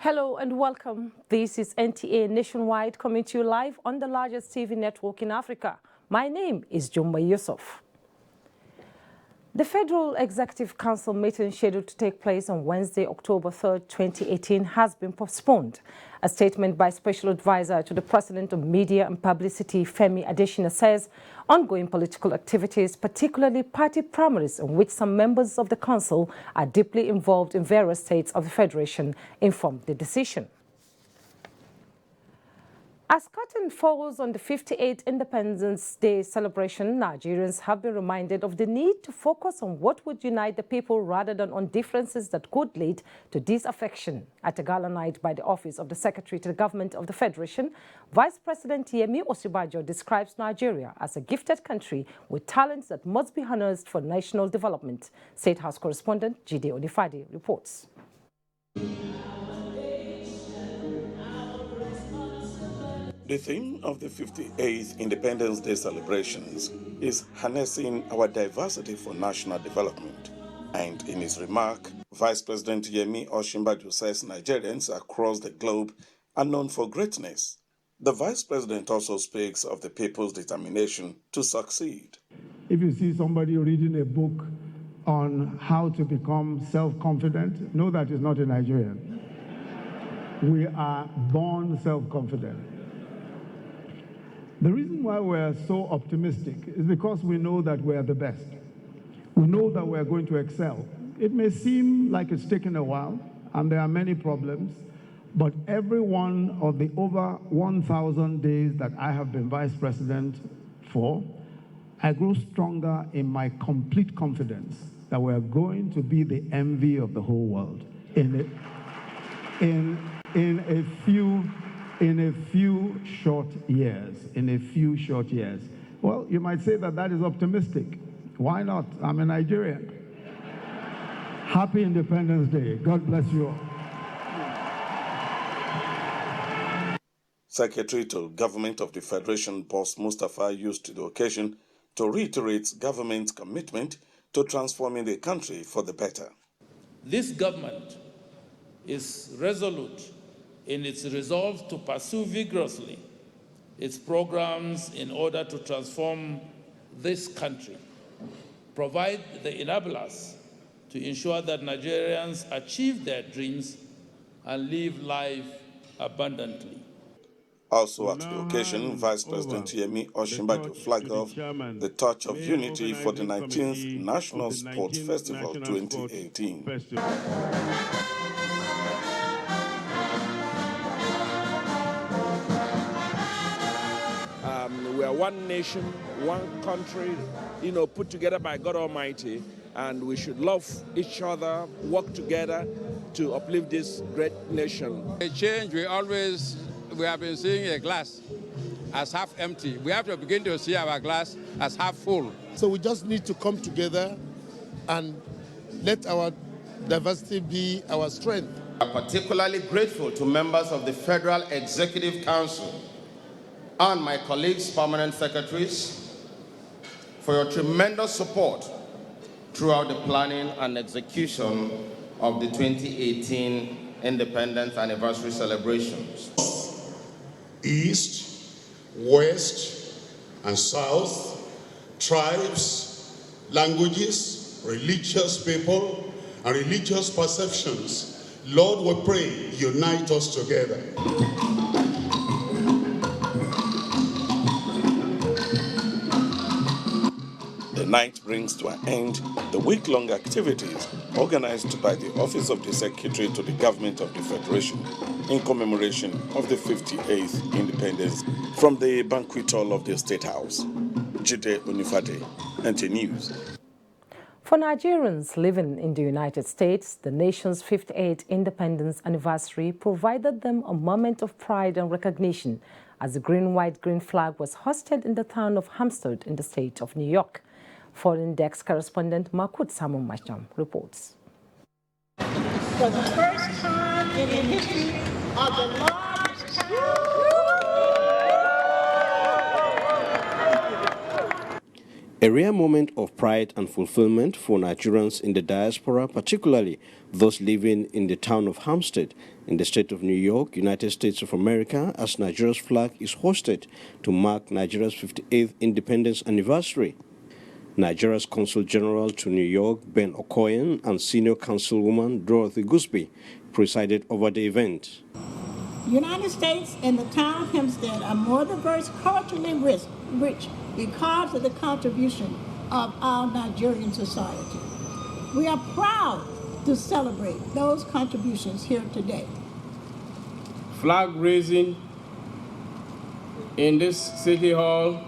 Hello and welcome. This is NTA Nationwide coming to you live on the largest TV network in Africa. My name is Jumba Yusuf. The Federal Executive Council meeting scheduled to take place on Wednesday, October 3rd, 2018 has been postponed. A statement by Special Advisor to the President of Media and Publicity, Femi Adesina, says ongoing political activities, particularly party primaries in which some members of the Council are deeply involved in various states of the Federation, informed the decision. As curtain falls on the 58th Independence Day celebration, Nigerians have been reminded of the need to focus on what would unite the people rather than on differences that could lead to disaffection. At a gala night by the Office of the Secretary to the Government of the Federation, Vice President Yemi Osibajo describes Nigeria as a gifted country with talents that must be harnessed for national development. State House correspondent Jide Onifade reports. The theme of the 58th Independence Day celebrations is harnessing our diversity for national development. And in his remark, Vice President Yemi Osinbajo says Nigerians across the globe are known for greatness. The Vice President also speaks of the people's determination to succeed. If you see somebody reading a book on how to become self-confident, know that is not a Nigerian. We are born self-confident. The reason why we're so optimistic is because we know that we're the best. We know that we're going to excel. It may seem like it's taken a while, and there are many problems, but every one of the over 1,000 days that I have been Vice President for, I grow stronger in my complete confidence that we're going to be the envy of the whole world in a few short years. Well, you might say that that is optimistic. Why not? I'm a Nigerian. Happy Independence Day. God bless you all. Secretary to Government of the Federation, Boss Mustapha, used the occasion to reiterate government's commitment to transforming the country for the better. This government is resolute in its resolve to pursue vigorously its programs in order to transform this country, provide the enablers to ensure that Nigerians achieve their dreams and live life abundantly. Also at the occasion, Vice President Yemi Osinbajo flagged off the Touch of Unity for the 19th National Sports Festival 2018. We are one nation, one country, put together by God Almighty, and we should love each other, work together to uplift this great nation. A change, we have been seeing a glass as half empty. We have to begin to see our glass as half full. So we just need to come together and let our diversity be our strength. I'm particularly grateful to members of the Federal Executive Council and my colleagues, permanent secretaries, for your tremendous support throughout the planning and execution of the 2018 Independence Anniversary celebrations. East, West, and South, tribes, languages, religious people, and religious perceptions. Lord, we pray, unite us together. The night brings to an end the week-long activities organized by the Office of the Secretary to the Government of the Federation in commemoration of the 58th Independence. From the banquet hall of the State House, Jide Onifade, NT News. For Nigerians living in the United States, the nation's 58th Independence anniversary provided them a moment of pride and recognition as the green-white-green flag was hoisted in the town of Hampstead in the state of New York. Foreign Desk correspondent Makut Samun Masham reports. For the first time in the history of the largest town. A rare moment of pride and fulfillment for Nigerians in the diaspora, particularly those living in the town of Hampstead, in the state of New York, United States of America, as Nigeria's flag is hoisted to mark Nigeria's 58th independence anniversary. Nigeria's Consul General to New York, Ben Okoyen, and Senior Councilwoman Dorothy Goodsby presided over the event. The United States and the town of Hempstead are more diverse, culturally rich because of the contribution of our Nigerian society. We are proud to celebrate those contributions here today. Flag raising in this city hall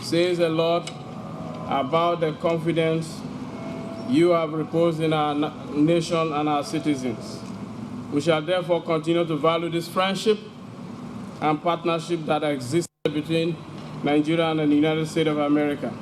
says a lot about the confidence you have reposed in our nation and our citizens. We shall therefore continue to value this friendship and partnership that exists between Nigeria and the United States of America.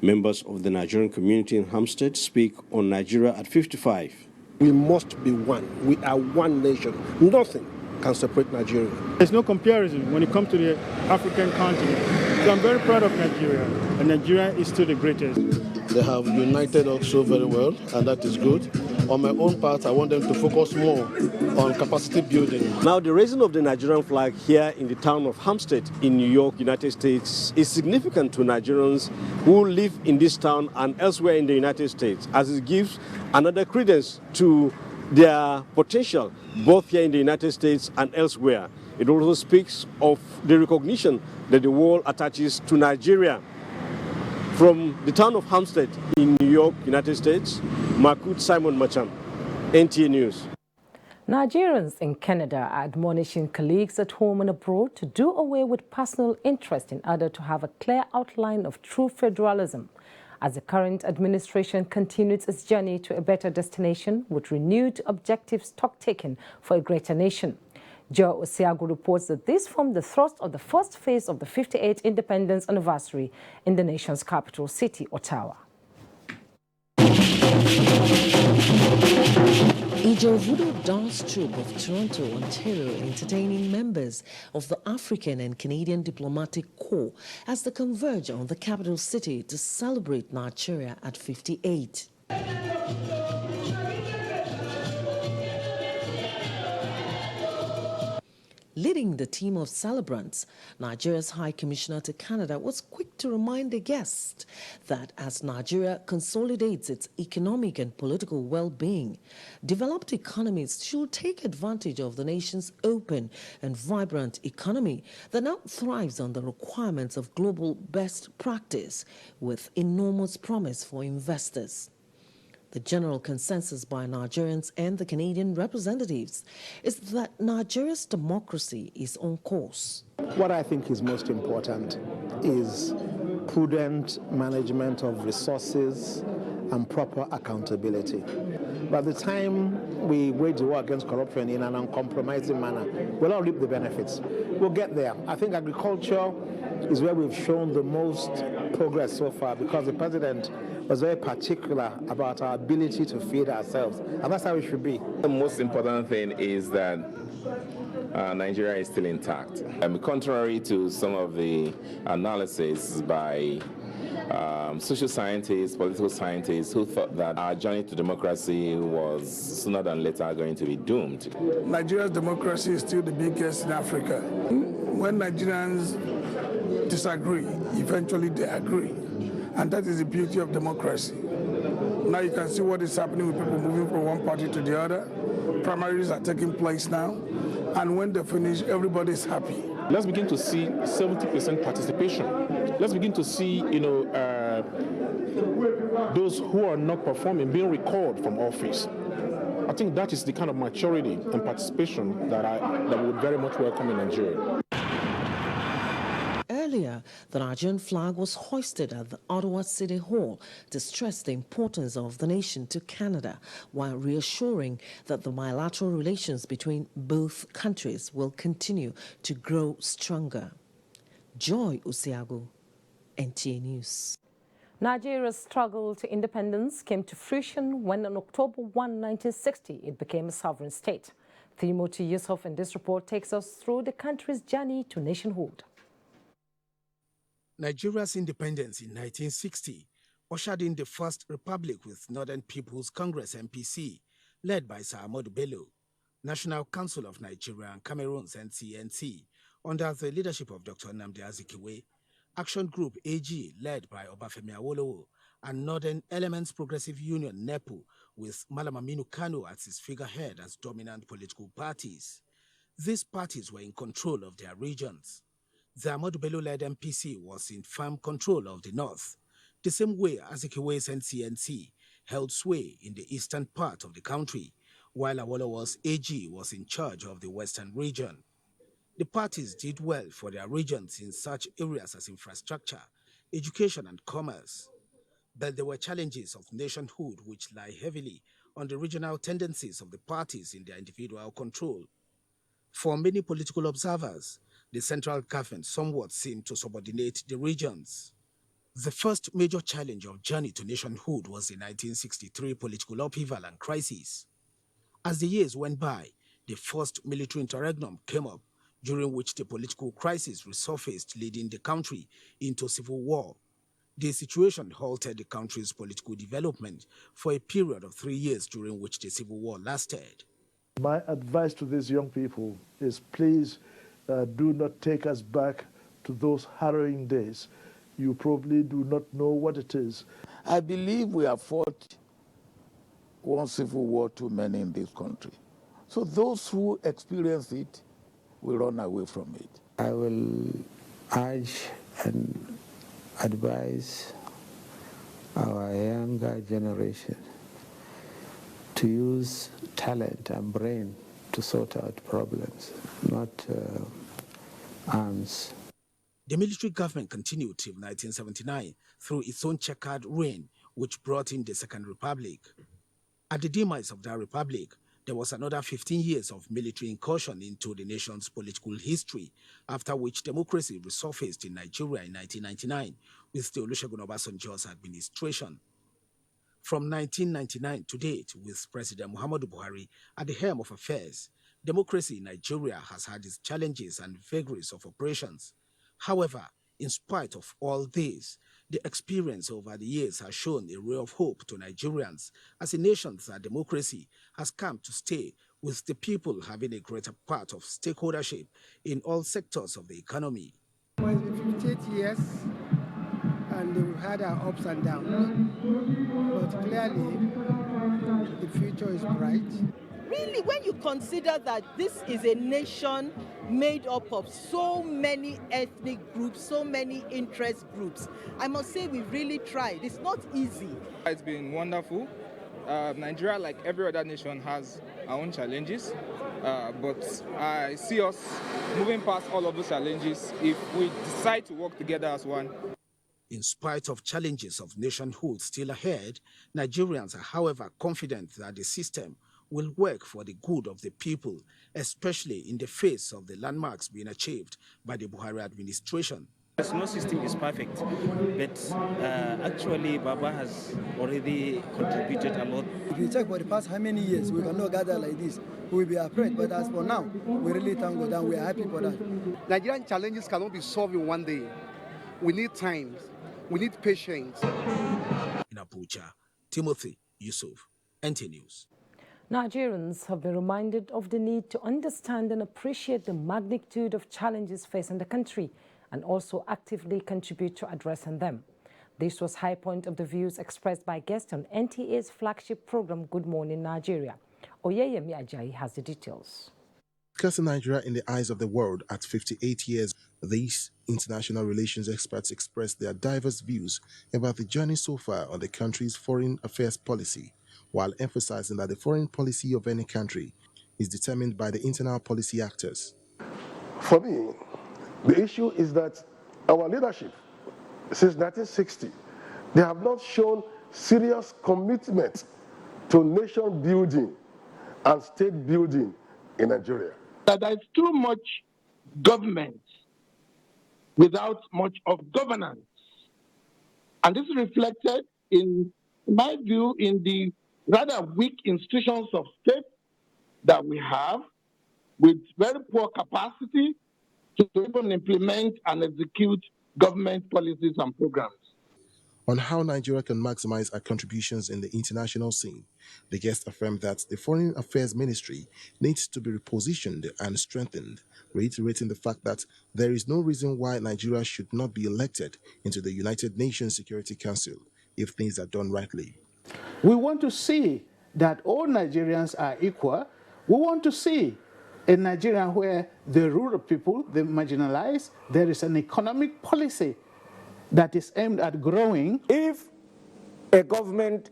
Members of the Nigerian community in Hampstead speak on Nigeria at 55. We must be one. We are one nation. Nothing can separate Nigeria. There's no comparison when it comes to the African continent. So I'm very proud of Nigeria, and Nigeria is still the greatest. They have united us so very well, and that is good. On my own part, I want them to focus more on capacity building. Now, the raising of the Nigerian flag here in the town of Hampstead in New York, United States, is significant to Nigerians who live in this town and elsewhere in the United States, as it gives another credence to their potential, both here in the United States and elsewhere. It also speaks of the recognition that the world attaches to Nigeria. From the town of Hampstead in New York, United States, Makut Simon Machan, NTA News. Nigerians in Canada are admonishing colleagues at home and abroad to do away with personal interest in order to have a clear outline of true federalism, as the current administration continues its journey to a better destination with renewed objective stock-taking for a greater nation. Joe Osiagu reports that this formed the thrust of the first phase of the 58th independence anniversary in the nation's capital city, Ottawa. Ijo Voodoo Dance Troupe of Toronto, Ontario, entertaining members of the African and Canadian Diplomatic Corps as they converge on the capital city to celebrate Nigeria at 58. Leading the team of celebrants, Nigeria's High Commissioner to Canada was quick to remind the guests that as Nigeria consolidates its economic and political well-being, developed economies should take advantage of the nation's open and vibrant economy that now thrives on the requirements of global best practice with enormous promise for investors. The general consensus by Nigerians and the Canadian representatives is that Nigeria's democracy is on course. What I think is most important is prudent management of resources and proper accountability. By the time we wage the war against corruption in an uncompromising manner, we'll all reap the benefits. We'll get there. I think agriculture is where we've shown the most progress so far because the president was very particular about our ability to feed ourselves, and that's how it should be. The most important thing is that Nigeria is still intact. Contrary to some of the analysis by social scientists, political scientists who thought that our journey to democracy was sooner than later going to be doomed. Nigeria's democracy is still the biggest in Africa. When Nigerians disagree, eventually they agree. And that is the beauty of democracy. Now you can see what is happening with people moving from one party to the other. Primaries are taking place now. And when they finish, everybody is happy. Let's begin to see 70% participation. Let's begin to see, those who are not performing being recalled from office. I think that is the kind of maturity and participation that we would very much welcome in Nigeria. Earlier, the Nigerian flag was hoisted at the Ottawa City Hall to stress the importance of the nation to Canada, while reassuring that the bilateral relations between both countries will continue to grow stronger. Joy Osiagu, NTA News. Nigeria's struggle to independence came to fruition when on October 1, 1960, it became a sovereign state. Timothy Yusuf in this report takes us through the country's journey to nationhood. Nigeria's independence in 1960 ushered in the First Republic with Northern People's Congress (NPC), led by Sir Ahmadu Bello, National Council of Nigeria and Cameroon's NCNC, under the leadership of Dr. Nnamdi Azikiwe, Action Group AG, led by Obafemi Awolowo, and Northern Elements Progressive Union (NEPU), with Malam Aminu Kano as its figurehead as dominant political parties. These parties were in control of their regions. The Ahmadu Bello-led MPC was in firm control of the north, the same way Azikiwe's NCNC held sway in the eastern part of the country, while Awolowo's AG was in charge of the western region. The parties did well for their regions in such areas as infrastructure, education, and commerce. But there were challenges of nationhood which lie heavily on the regional tendencies of the parties in their individual control. For many political observers, the central government somewhat seemed to subordinate the regions. The first major challenge of journey to nationhood was the 1963 political upheaval and crisis. As the years went by, the first military interregnum came up, during which the political crisis resurfaced, leading the country into civil war. The situation halted the country's political development for a period of 3 years, during which the civil war lasted. My advice to these young people is please do not take us back to those harrowing days. You probably do not know what it is. I believe we have fought one civil war too many in this country. So those who experience it will run away from it. I will urge and advise our younger generation to use talent and brain to sort out problems, not arms. The military government continued till 1979 through its own checkered reign, which brought in the Second Republic. At the demise of that republic, there was another 15 years of military incursion into the nation's political history, after which democracy resurfaced in Nigeria in 1999 with the Olusegun Obasanjo's administration. From 1999 to date, with President Muhammadu Buhari at the helm of affairs, democracy in Nigeria has had its challenges and vagaries of operations. However, in spite of all this, the experience over the years has shown a ray of hope to Nigerians as a nation that democracy has come to stay, with the people having a greater part of stakeholdership in all sectors of the economy. It was 58 years and we've had our ups and downs, but clearly the future is bright. Really, when you consider that this is a nation made up of so many ethnic groups, so many interest groups, I must say we've really tried. It's not easy. It's been wonderful. Nigeria, like every other nation, has our own challenges, but I see us moving past all of those challenges if we decide to work together as one. In spite of challenges of nationhood still ahead, Nigerians are, however, confident that the system will work for the good of the people, especially in the face of the landmarks being achieved by the Buhari administration. No system is perfect, but actually Baba has already contributed a lot. If you check for the past how many years, we cannot gather like this. We will be afraid, but as for now, we really thank God and we are happy for that. Nigerian challenges cannot be solved in one day. We need time. We need patience. In Abuja, Timothy Yusuf, NT News. Nigerians have been reminded of the need to understand and appreciate the magnitude of challenges facing the country and also actively contribute to addressing them. This was high point of the views expressed by guests on NTA's flagship program, Good Morning Nigeria. Oyeyemi Ajayi has the details. Discussing Nigeria in the eyes of the world at 58 years, these international relations experts expressed their diverse views about the journey so far on the country's foreign affairs policy, while emphasizing that the foreign policy of any country is determined by the internal policy actors. For me, the issue is that our leadership, since 1960, they have not shown serious commitment to nation building and state building in Nigeria. That there is too much government without much of governance. And this is reflected, in my view, in the rather weak institutions of state that we have, with very poor capacity to even implement and execute government policies and programs. on how Nigeria can maximize our contributions in the international scene. The guest affirmed that the Foreign Affairs Ministry needs to be repositioned and strengthened, reiterating the fact that there is no reason why Nigeria should not be elected into the United Nations Security Council if things are done rightly. We want to see that all Nigerians are equal. We want to see a Nigeria where the rural people, the marginalized, there is an economic policy that is aimed at growing. If a government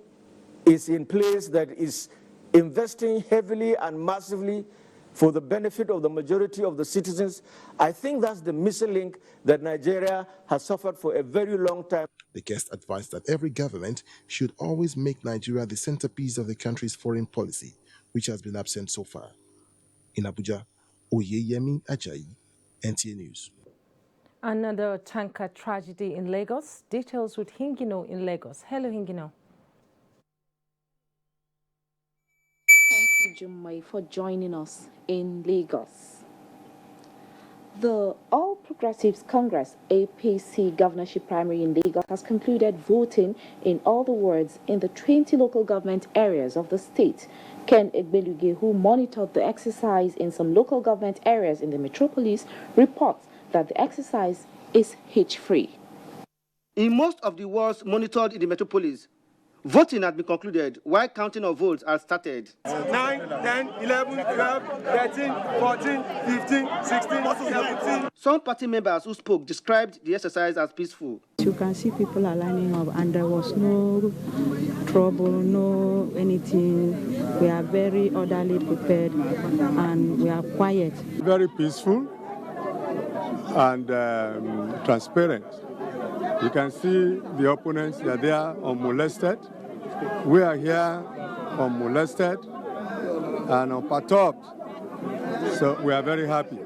is in place that is investing heavily and massively for the benefit of the majority of the citizens, I think that's the missing link that Nigeria has suffered for a very long time. The guest advised that every government should always make Nigeria the centerpiece of the country's foreign policy, which has been absent so far. In Abuja, Oyeyemi Ajayi, NTA News. Another tanker tragedy in Lagos. Details with Hingino in Lagos. Hello, Hingino. Thank you, Jummai, for joining us in Lagos. The All Progressives Congress APC governorship primary in Lagos has concluded voting in all the wards in the 20 local government areas of the state. Ken Egbeluge, who monitored the exercise in some local government areas in the metropolis, reports that the exercise is hitch-free. In most of the wards monitored in the metropolis, voting has been concluded while counting of votes has started. 9, 10, 11, 12, 13, 14, 15, 16, 17. Some party members who spoke described the exercise as peaceful. You can see people are lining up and there was no trouble, no anything. We are very orderly prepared and we are quiet. Very peaceful and transparent. You can see the opponents, they are there unmolested. We are here unmolested and unperturbed. So we are very happy.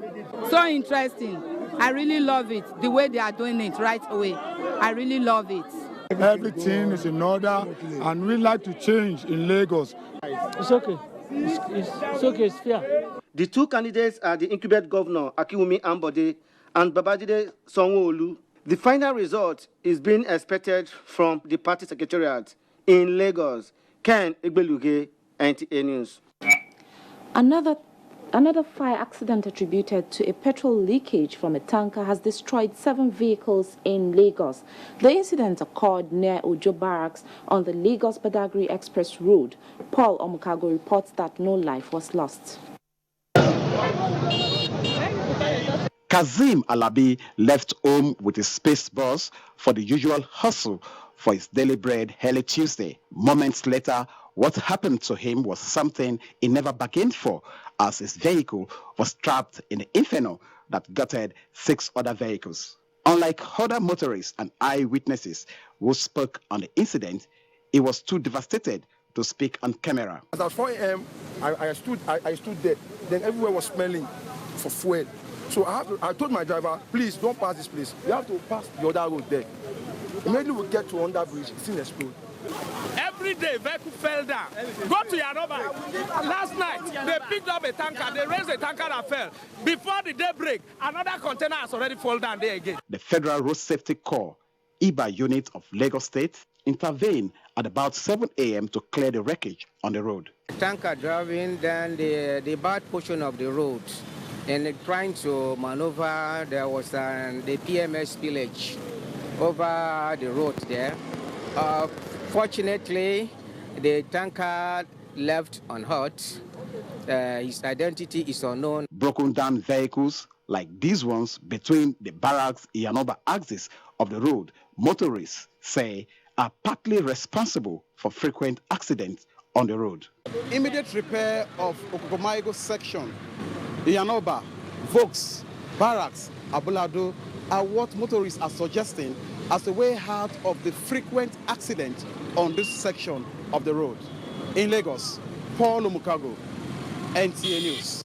So interesting. I really love it, the way they are doing it right away. I really love it. Everything is in order and we like to change in Lagos. It's okay. It's okay, it's fair. The two candidates are the incumbent governor, Akiwumi Ambode, and Babajide Sanwo-Olu. The final result is being expected from the party secretariat in Lagos. Ken Egbeluge, NTA News. Another fire accident attributed to a petrol leakage from a tanker has destroyed 7 vehicles in Lagos. The incident occurred near Ojo Barracks on the Lagos-Badagry Express Road. Paul Omukago reports that no life was lost. Kazim Alabi left home with his space bus for the usual hustle for his daily bread early Tuesday. Moments later, what happened to him was something he never bargained for, as his vehicle was trapped in the inferno that gutted 6 other vehicles. Unlike other motorists and eyewitnesses who spoke on the incident, he was too devastated to speak on camera. At 4 a.m., I stood there. Then everywhere was smelling for fuel. So I told my driver, please don't pass this place. You have to pass the other road there. Immediately we get to under bridge, it's in explode. Every day, vehicle fell down. Go to Yanoba. Last night, they picked up a tanker. They raised a tanker that fell. Before the daybreak, another container has already fallen down there again. The Federal Road Safety Corps, IBA unit of Lagos State, intervened at about 7 a.m. to clear the wreckage on the road. Tanker driving down the bad portion of the road and trying to maneuver. There was the PMS spillage over the road there. Fortunately, the tanker left unhurt. His identity is unknown. Broken down vehicles like these ones between the barracks Yanoba axis of the road, motorists say are partly responsible for frequent accidents on the road. Immediate repair of Okokomaigo section, Yanoba, Vokes, Barracks, Abulado are what motorists are suggesting as a way out of the frequent accident on this section of the road. In Lagos, Paul Omukago, NTA News.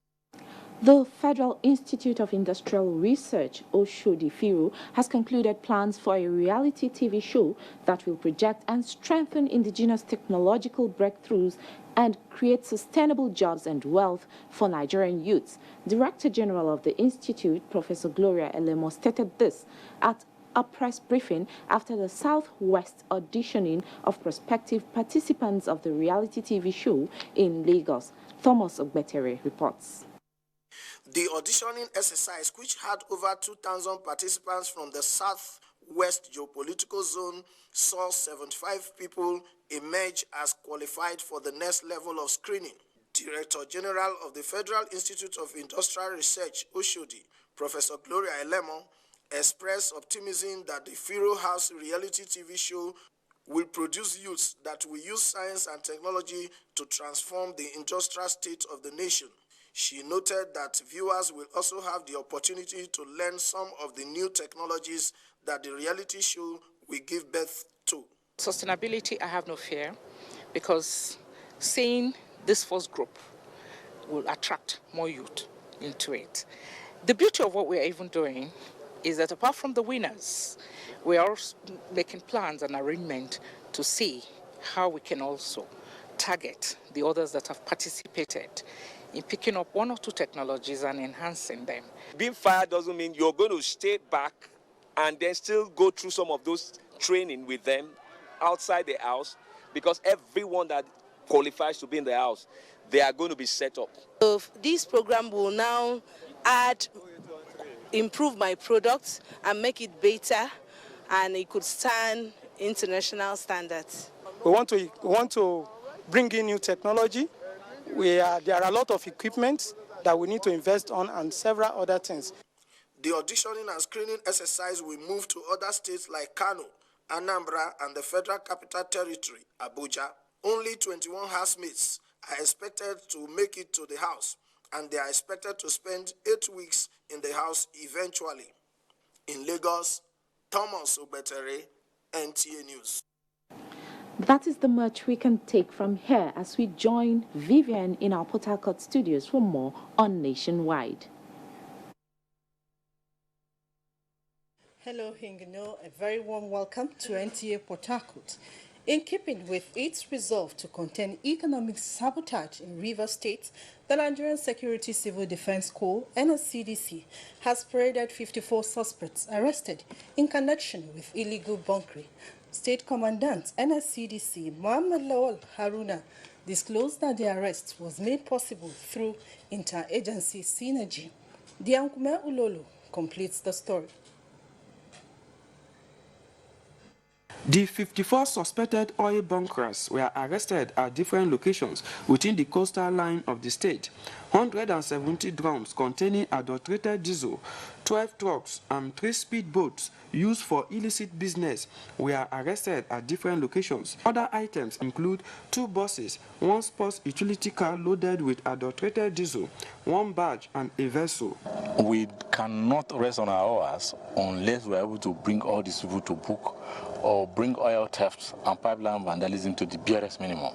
The Federal Institute of Industrial Research, Oshodi-Firu, has concluded plans for a reality TV show that will project and strengthen indigenous technological breakthroughs and create sustainable jobs and wealth for Nigerian youths. Director General of the Institute, Professor Gloria Elemo, stated this at a press briefing after the Southwest auditioning of prospective participants of the reality TV show in Lagos. Thomas Ogbetere reports. The auditioning exercise, which had over 2,000 participants from the Southwest geopolitical zone, saw 75 people emerge as qualified for the next level of screening. Director General of the Federal Institute of Industrial Research, Oshodi, Professor Gloria Elemo, expressed optimism that the Firo House reality TV show will produce youths that will use science and technology to transform the industrial state of the nation. She noted that viewers will also have the opportunity to learn some of the new technologies that the reality show will give birth to. Sustainability, I have no fear, because seeing this first group will attract more youth into it. The beauty of what we're even doing is that apart from the winners, we are making plans and arrangement to see how we can also target the others that have participated in picking up one or two technologies and enhancing them. Being fired doesn't mean you're going to stay back and then still go through some of those training with them outside the house, because everyone that qualifies to be in the house, they are going to be set up. So this program will now improve my product and make it better, and it could stand international standards. We want to bring in new technology. There are a lot of equipment that we need to invest on and several other things. The auditioning and screening exercise will move to other states like Kano, Anambra, and the Federal Capital Territory, Abuja. Only 21 housemates are expected to make it to the house, and they are expected to spend 8 weeks in the house eventually. In Lagos, Thomas Ogbetere, NTA News. That is the much we can take from here as we join Vivian in our Port Harcourt studios for more on Nationwide. Hello, Hingno. A very warm welcome to NTA Port Harcourt. In keeping with its resolve to contain economic sabotage in Rivers State, the Nigerian Security Civil Defense Corps, NSCDC, has paraded 54 suspects arrested in connection with illegal bunkering. State Commandant NSCDC Mohammed Lawal Haruna disclosed that the arrest was made possible through interagency synergy. Diankume Ulolo completes the story. The 54 suspected oil bunkers were arrested at different locations within the coastal line of the state. 170 drums containing adulterated diesel, 12 trucks and 3 speedboats used for illicit business were arrested at different locations. Other items include 2 buses, 1 sports utility car loaded with adulterated diesel, 1 barge and a vessel. We cannot rest on our oars unless we are able to bring all these people to book or bring oil theft and pipeline vandalism to the barest minimum.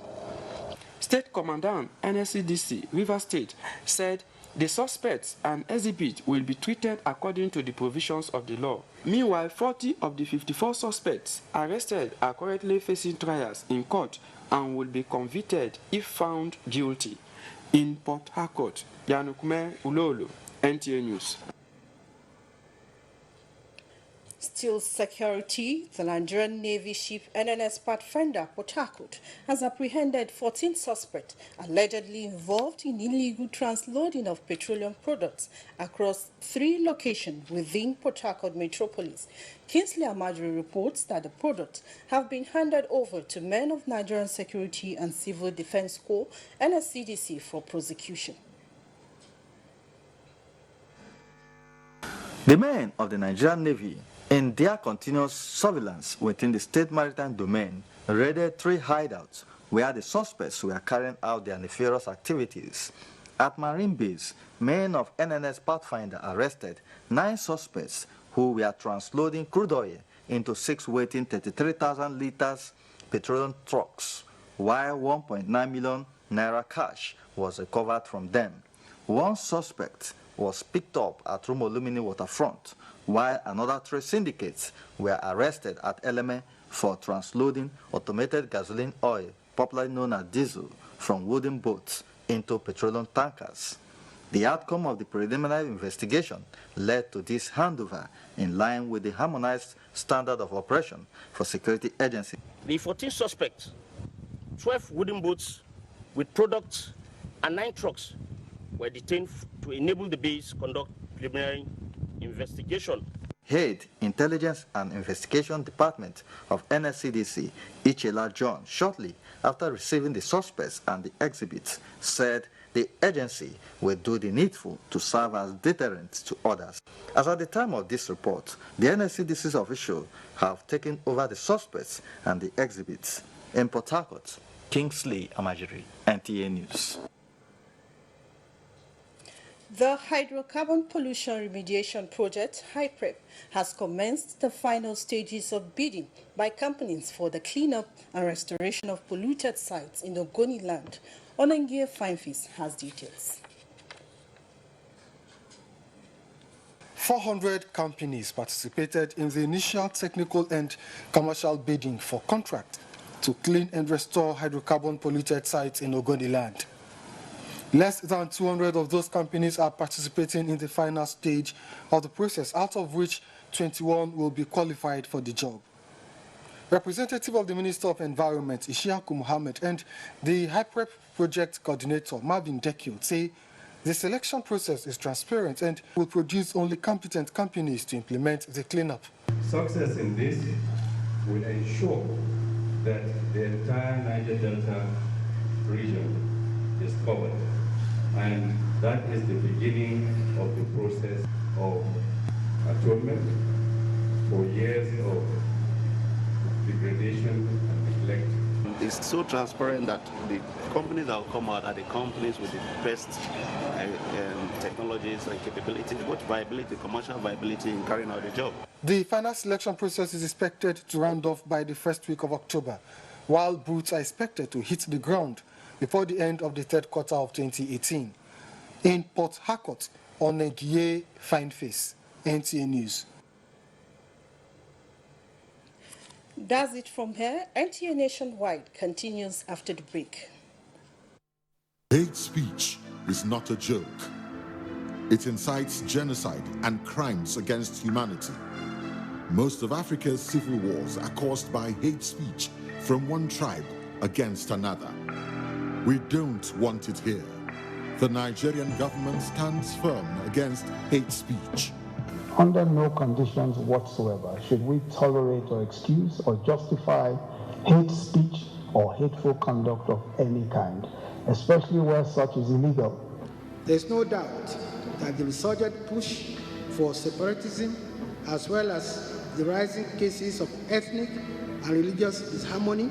State Commandant NSCDC Rivers State said the suspects and exhibits will be treated according to the provisions of the law. Meanwhile, 40 of the 54 suspects arrested are currently facing trials in court and will be convicted if found guilty. In Port Harcourt, Yanukume Ulolo, NTA News. Still security, the Nigerian Navy ship NNS Pathfinder Port Harcourt has apprehended 14 suspects allegedly involved in illegal transloading of petroleum products across 3 locations within Port Harcourt metropolis. Kingsley Amadri reports that the products have been handed over to men of Nigerian Security and Civil Defense Corps NSCDC for prosecution. The men of the Nigerian Navy, in their continuous surveillance within the state maritime domain, raided 3 hideouts where the suspects were carrying out their nefarious activities. At Marine Base, men of NNS Pathfinder arrested 9 suspects who were transloading crude oil into 6 waiting 33,000 liters petroleum trucks, while 1.9 million naira cash was recovered from them. 1 suspect was picked up at Rumolumini waterfront, while another 3 syndicates were arrested at Eleme for transloading automated gasoline oil, popularly known as diesel, from wooden boats into petroleum tankers. The outcome of the preliminary investigation led to this handover in line with the harmonized standard of operation for security agencies. The 14 suspects, 12 wooden boats with products and 9 trucks were detained to enable the base conduct preliminary investigation. Head Intelligence and Investigation Department of NSCDC, Ichela John, shortly after receiving the suspects and the exhibits, said the agency will do the needful to serve as deterrent to others. As at the time of this report, the NSCDC's officials have taken over the suspects and the exhibits. In Port Harcourt, Kingsley Amajiri, NTA News. The Hydrocarbon Pollution Remediation Project, HYPREP, has commenced the final stages of bidding by companies for the cleanup and restoration of polluted sites in Ogoni land. Onangie Fineface has details. 400 companies participated in the initial technical and commercial bidding for contract to clean and restore hydrocarbon polluted sites in Ogoni land. Less than 200 of those companies are participating in the final stage of the process, out of which 21 will be qualified for the job. Representative of the Minister of Environment, Ishiaku Mohammed, and the HYPREP project coordinator, Marvin Dekio, say the selection process is transparent and will produce only competent companies to implement the cleanup. Success in this will ensure that the entire Niger Delta region is covered. And that is the beginning of the process of atonement for years of degradation and neglect. It's so transparent that the companies that will come out are the companies with the best technologies and capabilities, both viability, commercial viability in carrying out the job. The final selection process is expected to round off by the first week of October, while boots are expected to hit the ground before the end of the third quarter of 2018. In Port Harcourt, Onangie Fineface, NTA News. That's it from here. NTA Nationwide continues after the break. Hate speech is not a joke. It incites genocide and crimes against humanity. Most of Africa's civil wars are caused by hate speech from one tribe against another. We don't want it here. The Nigerian government stands firm against hate speech. Under no conditions whatsoever should we tolerate or excuse or justify hate speech or hateful conduct of any kind, especially where such is illegal. There's no doubt that the resurgent push for separatism, as well as the rising cases of ethnic and religious disharmony,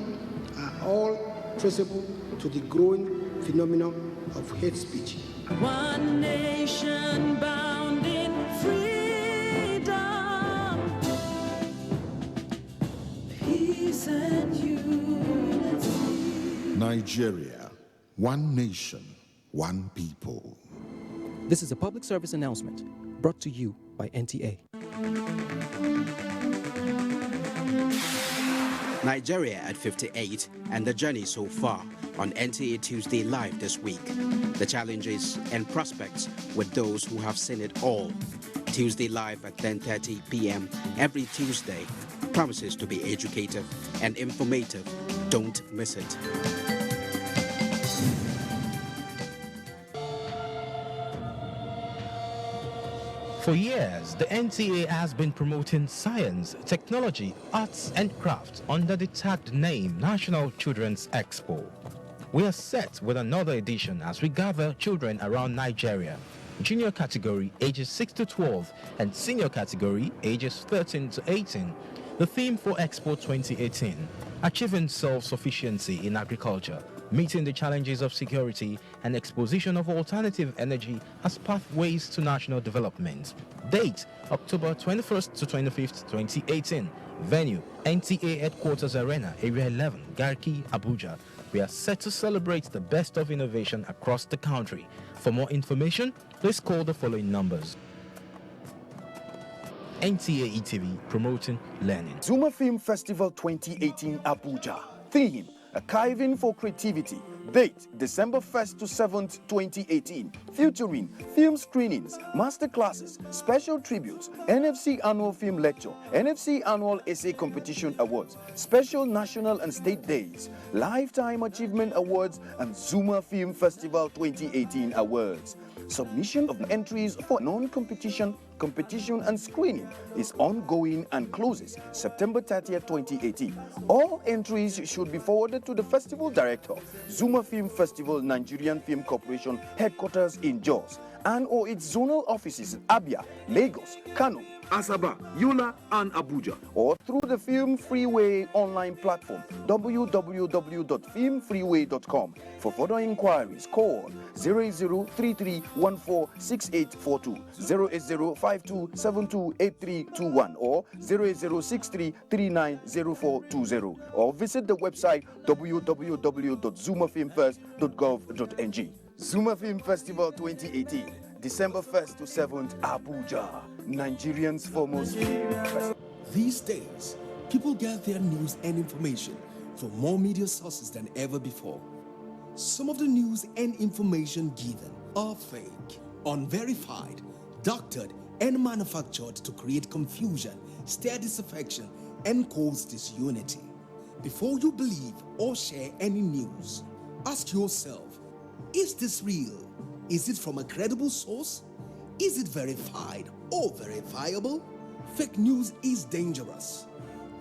are all traceable to the growing phenomenon of hate speech. One nation bound in freedom, peace and unity. Nigeria, one nation, one people. This is a public service announcement brought to you by NTA. Nigeria at 58 and the journey so far on NTA Tuesday Live this week. The challenges and prospects with those who have seen it all. Tuesday Live at 10:30 p.m. every Tuesday promises to be educative and informative. Don't miss it. For years, the NTA has been promoting science, technology, arts and crafts under the tagged name National Children's Expo. We are set with another edition as we gather children around Nigeria, junior category ages 6 to 12 and senior category ages 13 to 18. The theme for Expo 2018, achieving self-sufficiency in agriculture, meeting the challenges of security and exposition of alternative energy as pathways to national development. Date, October 21st to 25th, 2018. Venue, NTA Headquarters Arena, Area 11, Garki, Abuja. We are set to celebrate the best of innovation across the country. For more information, please call the following numbers. NTA ETV, promoting learning. Zuma Film Festival 2018 Abuja. Theme, Archiving for Creativity, Date, December 1st to 7th, 2018. Featuring film screenings, master classes, special tributes, NFC Annual Film Lecture, NFC Annual Essay Competition Awards, special national and state days, Lifetime Achievement Awards, and Zuma Film Festival 2018 Awards. Submission of entries for non-competition, competition and screening is ongoing and closes September 30th, 2018. All entries should be forwarded to the festival director, Zuma Film Festival Nigerian Film Corporation, headquarters in Jos, and or its zonal offices in Abia, Lagos, Kano, Asaba, Yola, and Abuja, or through the Film Freeway online platform, www.filmfreeway.com. For further inquiries, call 0033146842, 08052728321, or 08063390420, or visit the website www.zumafilmfest.gov.ng. Zuma Film Festival 2018. December 1st to 7th, Abuja, Nigerian's foremost film festival. These days, people get their news and information from more media sources than ever before. Some of the news and information given are fake, unverified, doctored, and manufactured to create confusion, stir disaffection, and cause disunity. Before you believe or share any news, ask yourself, is this real? Is it from a credible source? Is it verified or verifiable? Fake news is dangerous,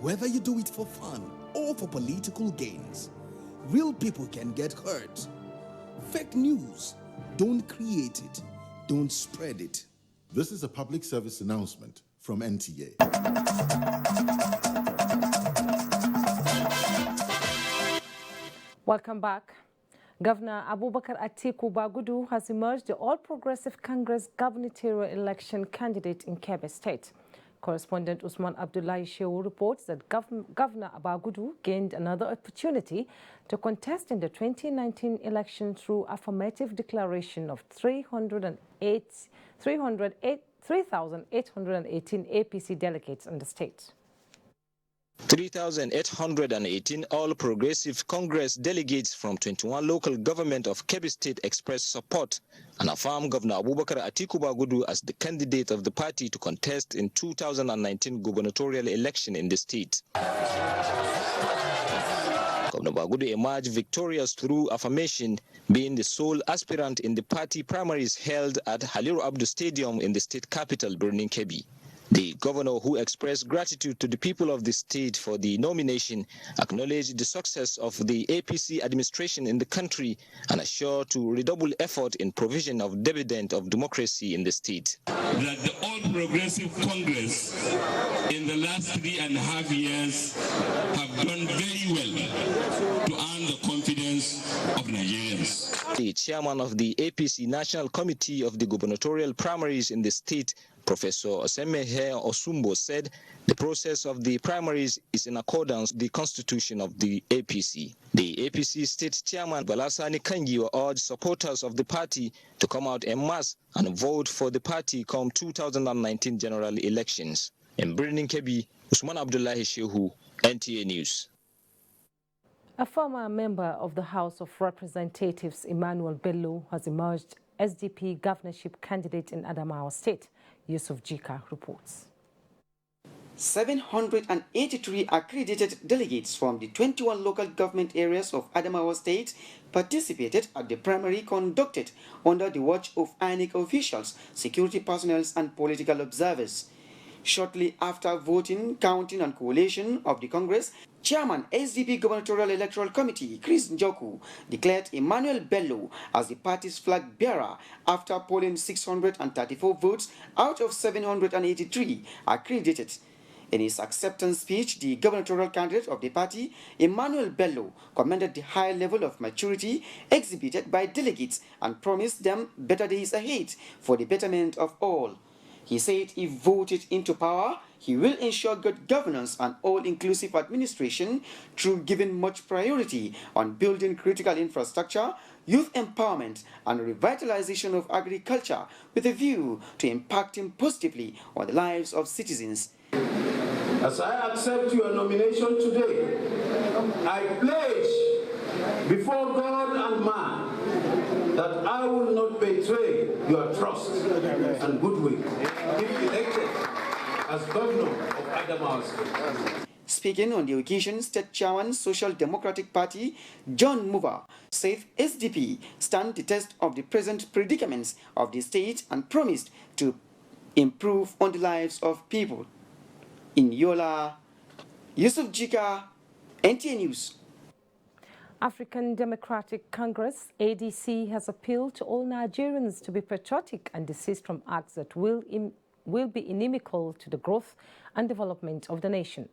whether you do it for fun or for political gains. Real people can get hurt. Fake news, don't create it, don't spread it. This is a public service announcement from NTA. Welcome back. Governor Abubakar Atiku Bagudu has emerged the All Progressive Congress gubernatorial election candidate in Kebbi State. Correspondent Usman Abdullahi Shehu reports that Governor Bagudu gained another opportunity to contest in the 2019 election through affirmative declaration of 3,818 APC delegates in the state. 3,818 All Progressive Congress delegates from 21 local government of Kebbi State expressed support and affirmed Governor Abubakar Atiku Bagudu as the candidate of the party to contest in 2019 gubernatorial election in the state. Governor Bagudu emerged victorious through affirmation, being the sole aspirant in the party primaries held at Haliru Abdu Stadium in the state capital, Birnin Kebbi. The governor, who expressed gratitude to the people of the state for the nomination, acknowledged the success of the APC administration in the country and assured to redouble effort in provision of dividend of democracy in the state. That the All Progressive Congress in the last 3.5 years have done very well to earn the confidence of Nigerians. The chairman of the APC National Committee of the gubernatorial primaries in the state, Professor Osemehe Osumbo, said the process of the primaries is in accordance with the constitution of the APC. The APC state chairman Balasani Kangiwa urged supporters of the party to come out en masse and vote for the party come 2019 general elections. In Birnin Kebbi, Usman Abdullahi Shehu, NTA News. A former member of the House of Representatives, Emmanuel Bello, has emerged SDP governorship candidate in Adamawa State. Yusuf Jika reports. 783 accredited delegates from the 21 local government areas of Adamawa State participated at the primary conducted under the watch of INEC officials, security personnel, and political observers. Shortly after voting, counting, and collation of the Congress, Chairman SDP Gubernatorial Electoral Committee Chris Njoku declared Emmanuel Bello as the party's flag bearer after polling 634 votes out of 783 accredited. In his acceptance speech, the gubernatorial candidate of the party, Emmanuel Bello, commended the high level of maturity exhibited by delegates and promised them better days ahead for the betterment of all. He said if voted into power, he will ensure good governance and all-inclusive administration through giving much priority on building critical infrastructure, youth empowerment, and revitalization of agriculture with a view to impacting positively on the lives of citizens. As I accept your nomination today, I pledge before God and man that I will not betray your trust and goodwill if elected as governor of Adamawa State. Speaking on the occasion, State Chairman Social Democratic Party John Muba said SDP stand the test of the present predicaments of the state and promised to improve on the lives of people. In Yola, Yusuf Jika, NTA News. African Democratic Congress, ADC, has appealed to all Nigerians to be patriotic and desist from acts that will be inimical to the growth and development of the nation.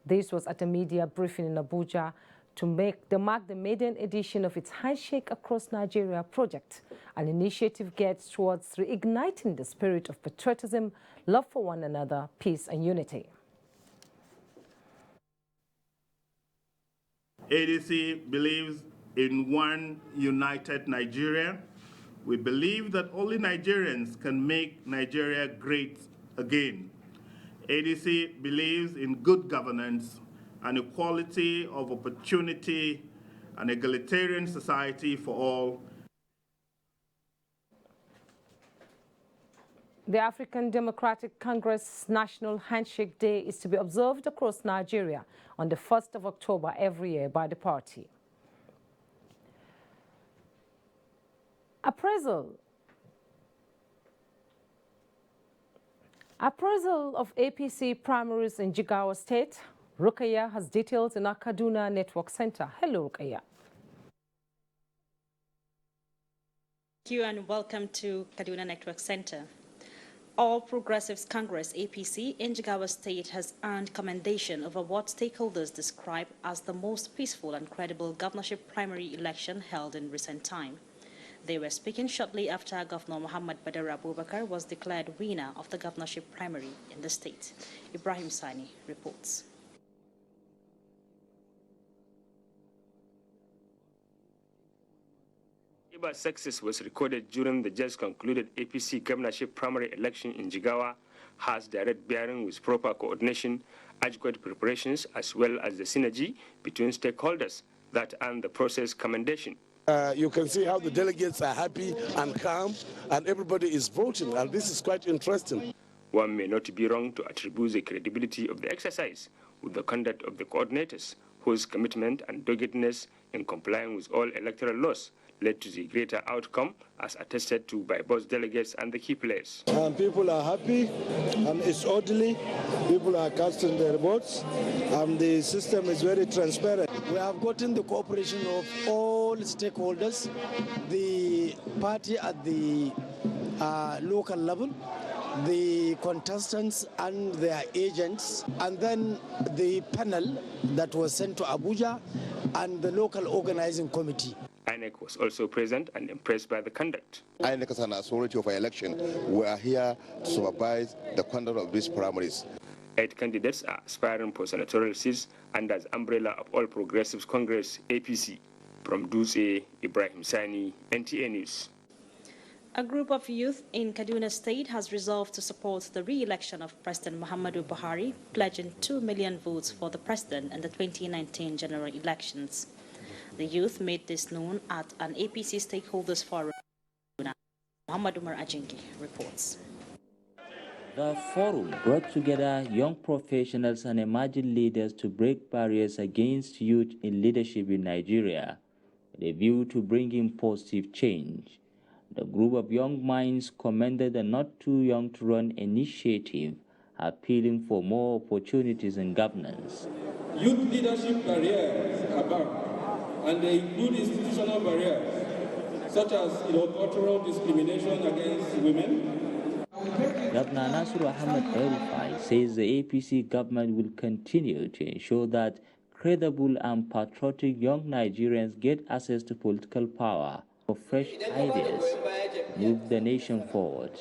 This was at a media briefing in Abuja to mark the maiden edition of its Handshake Across Nigeria project, an initiative geared towards reigniting the spirit of patriotism, love for one another, peace and unity. ADC believes in one united Nigeria. We believe that only Nigerians can make Nigeria great again. ADC believes in good governance and equality of opportunity, an egalitarian society for all. The African Democratic Congress National Handshake Day is to be observed across Nigeria on the 1st of October every year by the party. Appraisal of APC primaries in Jigawa State. Rukaya has details in our Kaduna Network Center. Hello, Rukaya. Thank you and welcome to Kaduna Network Center. All Progressives Congress APC in Jigawa State has earned commendation over what stakeholders describe as the most peaceful and credible governorship primary election held in recent time. They were speaking shortly after Governor Muhammad Badar Abubakar was declared winner of the governorship primary in the state. Ibrahim Sani reports. Success was recorded during the just concluded APC governorship primary election in Jigawa has direct bearing with proper coordination, adequate preparations, as well as the synergy between stakeholders that earned the process commendation. You can see how the delegates are happy and calm, and everybody is voting, and this is quite interesting. One may not be wrong to attribute the credibility of the exercise with the conduct of the coordinators, whose commitment and doggedness in complying with all electoral laws led to the greater outcome, as attested to by both delegates and the key players. People are happy, it's orderly, people are casting their votes, and the system is very transparent. We have gotten the cooperation of all stakeholders, the party at the local level, the contestants and their agents, and then the panel that was sent to Abuja, and the local organizing committee. INEC was also present and impressed by the conduct. INEC as an authority of election, we are here to supervise the conduct of these primaries. 8 candidates are aspiring for senatorial seats under the umbrella of All Progressives Congress, APC. From Dutse, Ibrahim Sani, NTA News. A group of youth in Kaduna State has resolved to support the re-election of President Muhammadu Buhari, pledging 2 million votes for the president in the 2019 general elections. The youth made this known at an APC stakeholders forum. Muhammad Umar Ajingi reports. The forum brought together young professionals and emerging leaders to break barriers against youth in leadership in Nigeria, with a view to bringing positive change. The group of young minds commended the Not Too Young to Run initiative, appealing for more opportunities in governance. Youth leadership barriers abound, and they include institutional barriers, such as cultural discrimination against women. Governor Nasiru Ahmed El-Rufai says the APC government will continue to ensure that credible and patriotic young Nigerians get access to political power for fresh ideas to move the nation forward.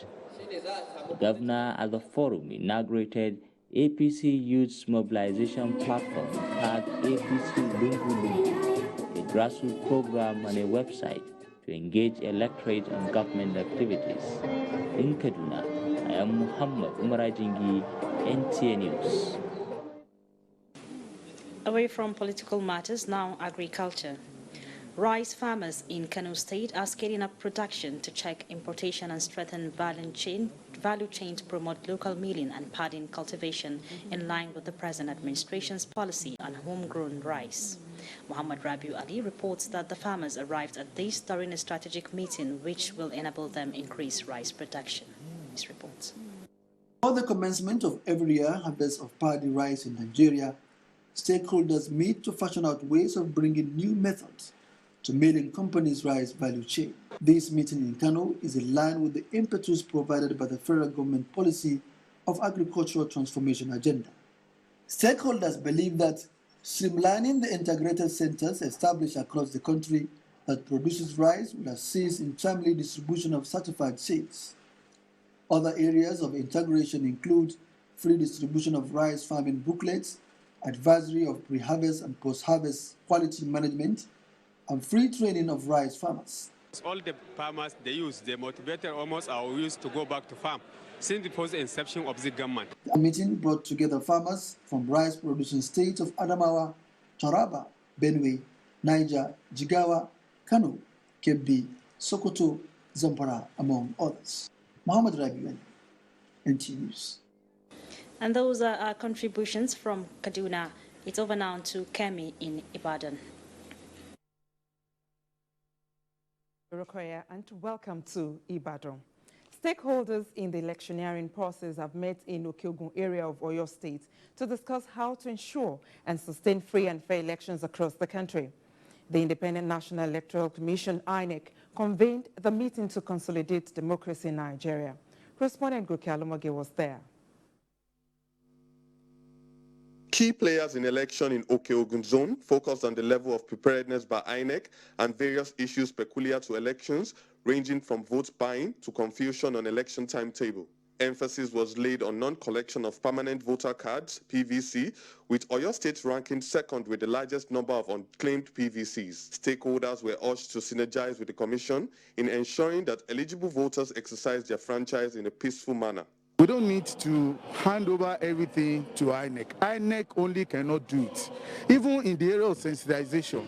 The governor at the forum inaugurated APC Youth's Mobilization Platform tagged APC Lungu Lungu, a grassroots program and a website to engage electorate on government activities. In Kaduna, I am Muhammad Umar Ajingi, NTA News. Away from political matters, now agriculture. Rice farmers in Kano State are scaling up production to check importation and strengthen value chain to promote local milling and padding cultivation in line with the present administration's policy on homegrown rice. Muhammad Rabiu Ali reports that the farmers arrived at this during a strategic meeting which will enable them increase rice production. He reports. For the commencement of every year harvest of paddy rice in Nigeria, stakeholders meet to fashion out ways of bringing new methods to milling companies' rice value chain. This meeting in Kano is in line with the impetus provided by the federal government policy of agricultural transformation agenda. Stakeholders believe that streamlining the integrated centers established across the country that produces rice will assist in timely distribution of certified seeds. Other areas of integration include free distribution of rice farming booklets, advisory of pre-harvest and post-harvest quality management, and free training of rice farmers. All the farmers they motivated almost our youth to go back to farm since before the inception of the government. The meeting brought together farmers from rice-producing states of Adamawa, Taraba, Benue, Niger, Jigawa, Kano, Kebbi, Sokoto, Zamfara, among others. Muhammad Rabiu, NT News. And those are our contributions from Kaduna. It's over now to Kemi in Ibadan. Rokoya, and welcome to Ibadan. Stakeholders in the electioneering process have met in Okiogun area of Oyo State to discuss how to ensure and sustain free and fair elections across the country. The Independent National Electoral Commission, INEC, convened the meeting to consolidate democracy in Nigeria. Correspondent Goke Alomage was there. Key players in election in Okeogun zone focused on the level of preparedness by INEC and various issues peculiar to elections, ranging from vote buying to confusion on election timetable. Emphasis was laid on non-collection of permanent voter cards, PVC, with Oyo State ranking second with the largest number of unclaimed PVCs. Stakeholders were urged to synergize with the Commission in ensuring that eligible voters exercise their franchise in a peaceful manner. We don't need to hand over everything to INEC. INEC only cannot do it. Even in the area of sensitization,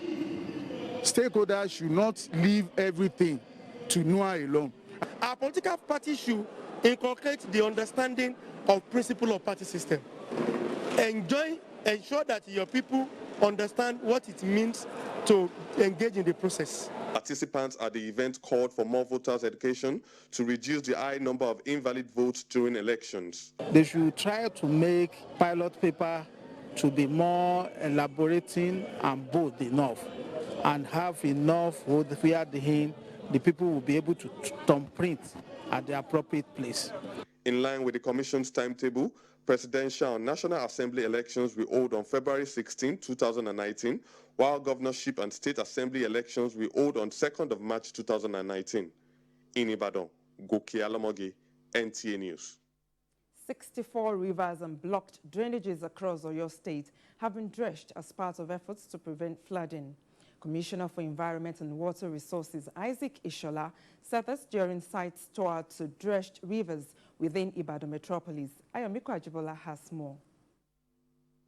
stakeholders should not leave everything to NOAA alone. Our political party should inculcate the understanding of principle of party system. Ensure that your people understand what it means to engage in the process. Participants at the event called for more voters' education to reduce the high number of invalid votes during elections. They should try to make pilot paper to be more elaborating and bold enough, and have enough where the people will be able to thumbprint at the appropriate place. In line with the Commission's timetable, presidential and National Assembly elections will hold on February 16, 2019, while governorship and state assembly elections will hold on 2nd of March 2019. In Ibadan, Goke Alamoge, NTA News. 64 rivers and blocked drainages across Oyo State have been dredged as part of efforts to prevent flooding. Commissioner for Environment and Water Resources Isaac Ishola said this during sites tour to dredged rivers within Ibadan metropolis. Ayomiko Ajibola has more.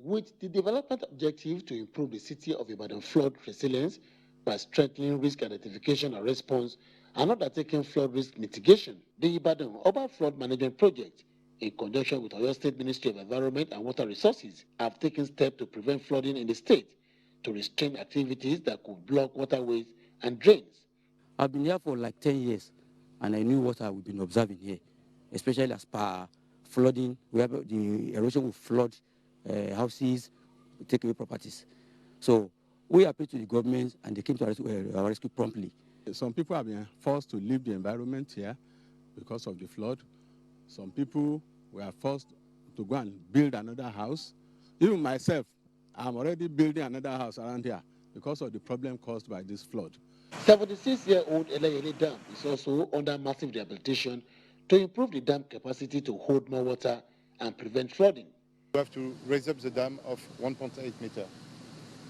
With the development objective to improve the city of Ibadan flood resilience by strengthening risk identification and response and undertaking flood risk mitigation, the Ibadan Urban Flood Management Project, in conjunction with Oyo State Ministry of Environment and Water Resources, have taken steps to prevent flooding in the state, to restrain activities that could block waterways and drains. I've been here for like 10 years, and I knew what I've been observing here, especially as per flooding, where the erosion will flood houses, take away properties. So we appeal to the government, and they came to our rescue promptly. Some people have been forced to leave the environment here because of the flood. Some people were forced to go and build another house. Even myself, I'm already building another house around here because of the problem caused by this flood. 76-year-old Eleyele Dam is also under massive rehabilitation to improve the dam capacity to hold more water and prevent flooding. We have to raise up the dam of 1.8 meters.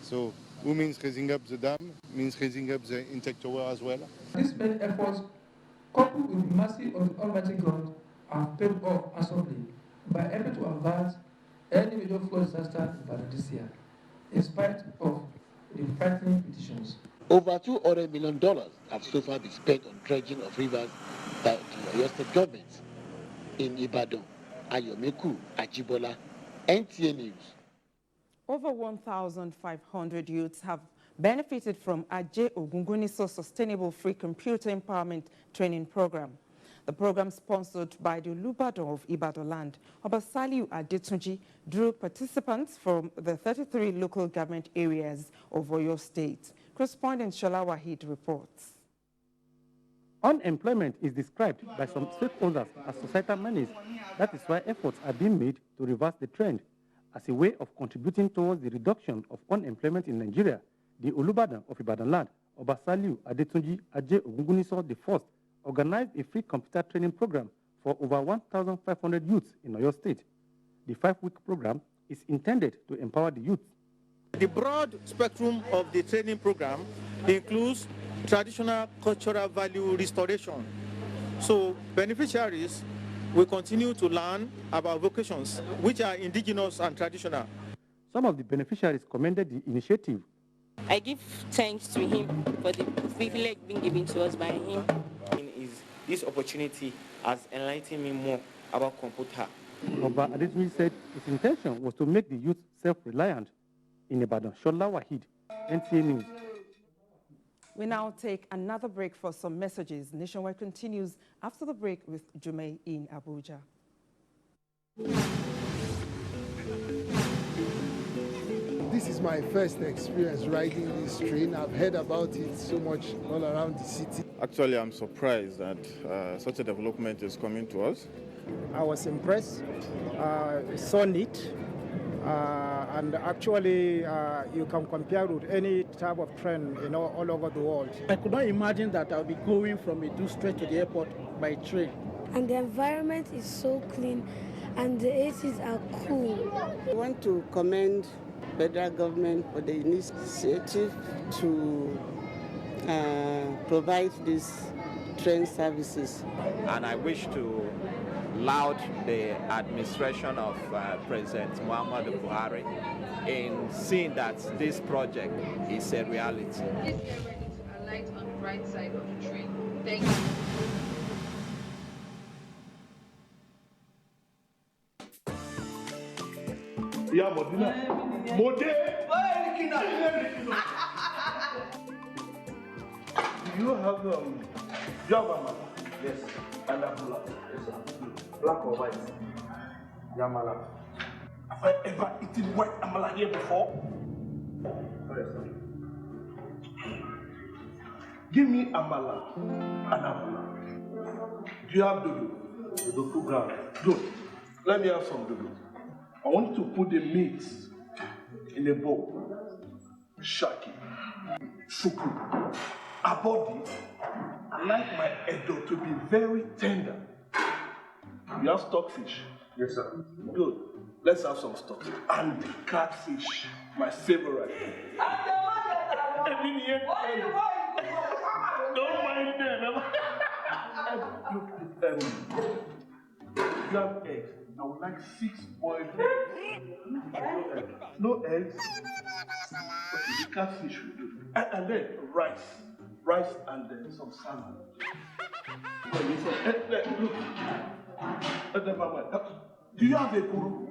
So, who means raising up the dam means raising up the intake tower as well. These main efforts, coupled with the mercy of the Almighty God, have paid off handsomely by able to avert any major flood disaster in Ibadan this year, in spite of the frightening petitions. Over $200 million have so far been spent on dredging of rivers by the Oyo State government. In Ibadan, Ayomeku Ajibola, NTA News. Over 1,500 youths have benefited from Aje Ogunguniso Sustainable Free Computer Empowerment Training Program. The program, sponsored by the Olubadan of Ibadan land, Obasaliu Adetunji, drew participants from the 33 local government areas of Oyo State. Correspondent Shola Wahid reports. Unemployment is described by some stakeholders as societal menace. That is why efforts are being made to reverse the trend. As a way of contributing towards the reduction of unemployment in Nigeria, the Olubadan of Ibadan land, Obasaliu Adetunji Aje Ogunguniso I, organized a free computer training program for over 1,500 youths in Oyo State. The 5-week program is intended to empower the youth. The broad spectrum of the training program includes traditional cultural value restoration. So beneficiaries will continue to learn about vocations which are indigenous and traditional. Some of the beneficiaries commended the initiative. I give thanks to him for the privilege being given to us by him. This opportunity has enlightened me more about computer. Oba Adetunji said his intention was to make the youth self-reliant. In Ibadan, Shola Wahid, NTA News. We now take another break for some messages. Nationwide continues after the break with Jume in Abuja. This is my first experience riding this train. I've heard about it so much all around the city. Actually, I'm surprised that such a development is coming to us. I was impressed, saw it. And actually, you can compare with any type of train, all over the world. I could not imagine that I'll be going from Edo straight to the airport by train. And the environment is so clean, and the ACs are cool. I want to commend federal government for the initiative to provide these train services. And I wish to laud the administration of President Muhammadu Buhari in seeing that this project is a reality. Please get ready to alight on the right side of the train. Thank you. Yeah, Modena. Do you have Java? Yes. And Abdullah? Yes, sir. Black or white? Yamala. Have I ever eaten white amala here before? Yes, sir. Give me amala and abula. Do you have dodo? Dodo program. Good. Let me have some dodo. I want you to put the meat in a bowl. Shaki, suku, abodi. I like my edo to be very tender. You have stockfish? Yes, sir. Good. Let's have some stockfish. And catfish, my favorite. Don't mind them. You have eggs. I would like 6 boiled eggs. No eggs. Okay, the catfish will do. And then rice. Rice and then some salmon. Look. Do you have a guru?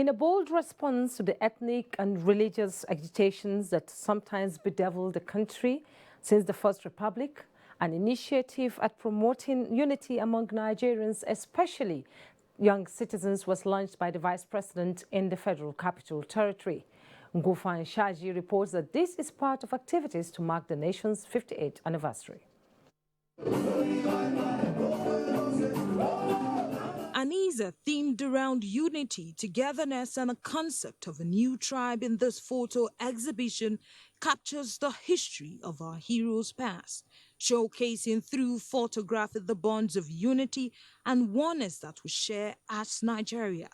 In a bold response to the ethnic and religious agitations that sometimes bedevil the country since the First Republic, an initiative at promoting unity among Nigerians, especially young citizens, was launched by the Vice President in the Federal Capital Territory. Ngufan Shaji reports that this is part of activities to mark the nation's 58th anniversary. Aniza themed around unity, togetherness, and a concept of a new tribe in this photo exhibition captures the history of our heroes' past, showcasing through photography the bonds of unity and oneness that we share as Nigeria.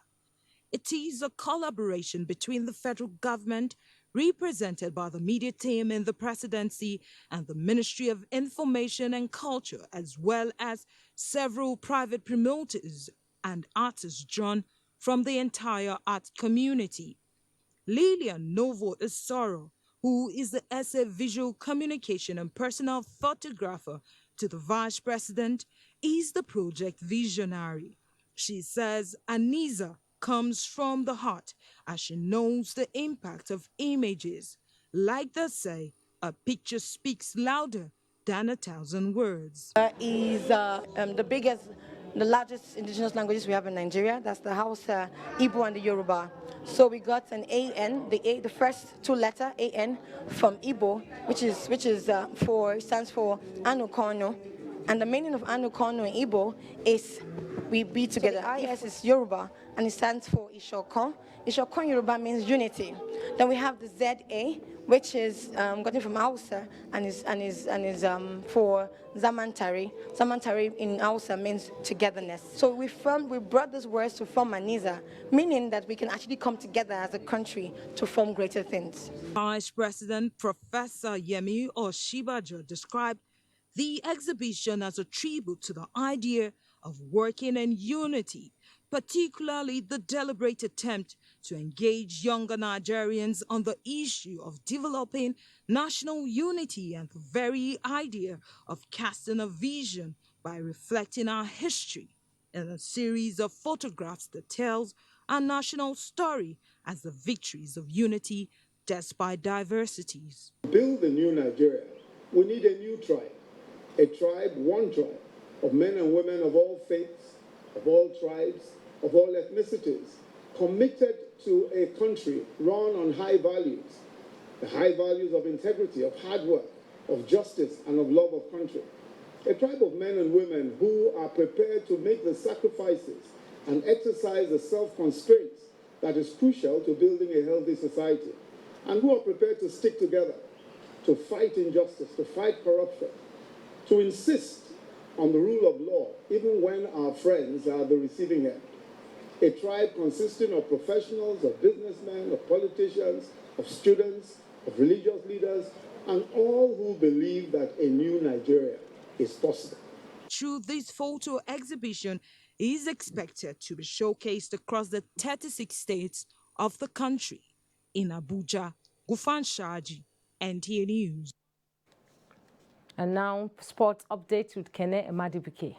It is a collaboration between the federal government, represented by the media team in the presidency, and the Ministry of Information and Culture, as well as several private promoters and artists drawn from the entire art community. Lilian Novo Isoro, who is the SA Visual Communication and Personal Photographer to the Vice President, is the project visionary. She says Aniza comes from the heart as she knows the impact of images. Like they say, a picture speaks louder than 1,000 words. Is the largest indigenous languages we have in Nigeria. That's the Hausa, Igbo, and the Yoruba. So we got an AN, the first two-letter AN from Igbo, which stands for Anukono, and the meaning of Anukono in Igbo is we be together. So the IS is Yoruba, and it stands for Ishokon. Ishokon Yoruba means unity. Then we have the ZA, which is gotten from Hausa and is for Zamantari. Zamantari in Hausa means togetherness. So we brought these words to form Aniza, meaning that we can actually come together as a country to form greater things. Vice President Professor Yemi Oshibajo described the exhibition as a tribute to the idea of working in unity, particularly the deliberate attempt to engage younger Nigerians on the issue of developing national unity and the very idea of casting a vision by reflecting our history in a series of photographs that tells our national story as the victories of unity despite diversities. To build a new Nigeria, we need a new tribe, one tribe, of men and women of all faiths, of all tribes, of all ethnicities, committed to a country run on high values, the high values of integrity, of hard work, of justice, and of love of country. A tribe of men and women who are prepared to make the sacrifices and exercise the self-constraints that is crucial to building a healthy society, and who are prepared to stick together, to fight injustice, to fight corruption, to insist on the rule of law, even when our friends are the receiving end. A tribe consisting of professionals, of businessmen, of politicians, of students, of religious leaders, and all who believe that a new Nigeria is possible. Through this photo exhibition is expected to be showcased across the 36 states of the country. In Abuja, Gufan Shaji, NTA News. And now, sports updates with Kene Emadibuke.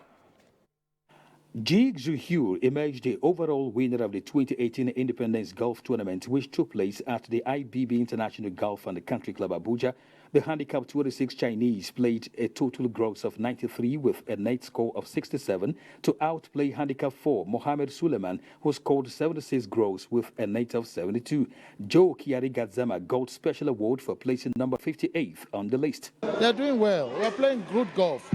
Jig Zuhur emerged the overall winner of the 2018 Independence Golf Tournament, which took place at the IBB International Golf and Country Club Abuja. The handicap 26 Chinese played a total gross of 93 with a net score of 67 to outplay handicap 4 Mohamed Suleiman, who scored 76 gross with a net of 72. Joe Kiari-Gadzama got special award for placing number 58th on the list. They're doing well. We're playing good golf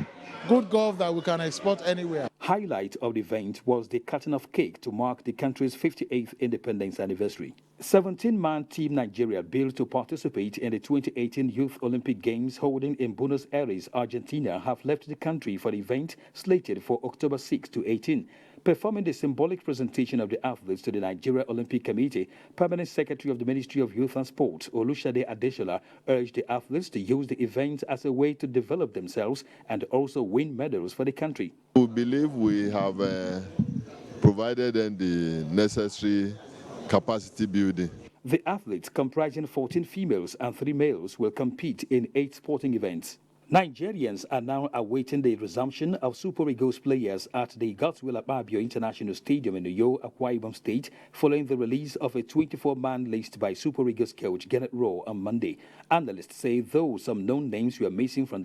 that we can export anywhere. Highlight of the event was the cutting of cake to mark the country's 58th independence anniversary. 17-man Team Nigeria billed to participate in the 2018 Youth Olympic Games holding in Buenos Aires, Argentina, have left the country for the event slated for October 6 to 18. Performing the symbolic presentation of the athletes to the Nigeria Olympic Committee, Permanent Secretary of the Ministry of Youth and Sport, Olushade Adeshola, urged the athletes to use the event as a way to develop themselves and also win medals for the country. We believe we have provided them the necessary capacity building. The athletes, comprising 14 females and 3 males, will compete in 8 sporting events. Nigerians are now awaiting the resumption of Super Eagles players at the Godswill Akpabio International Stadium in Uyo, Akwa Ibom State, following the release of a 24-man list by Super Eagles coach Kenneth Rowe on Monday. Analysts say though some known names were missing from the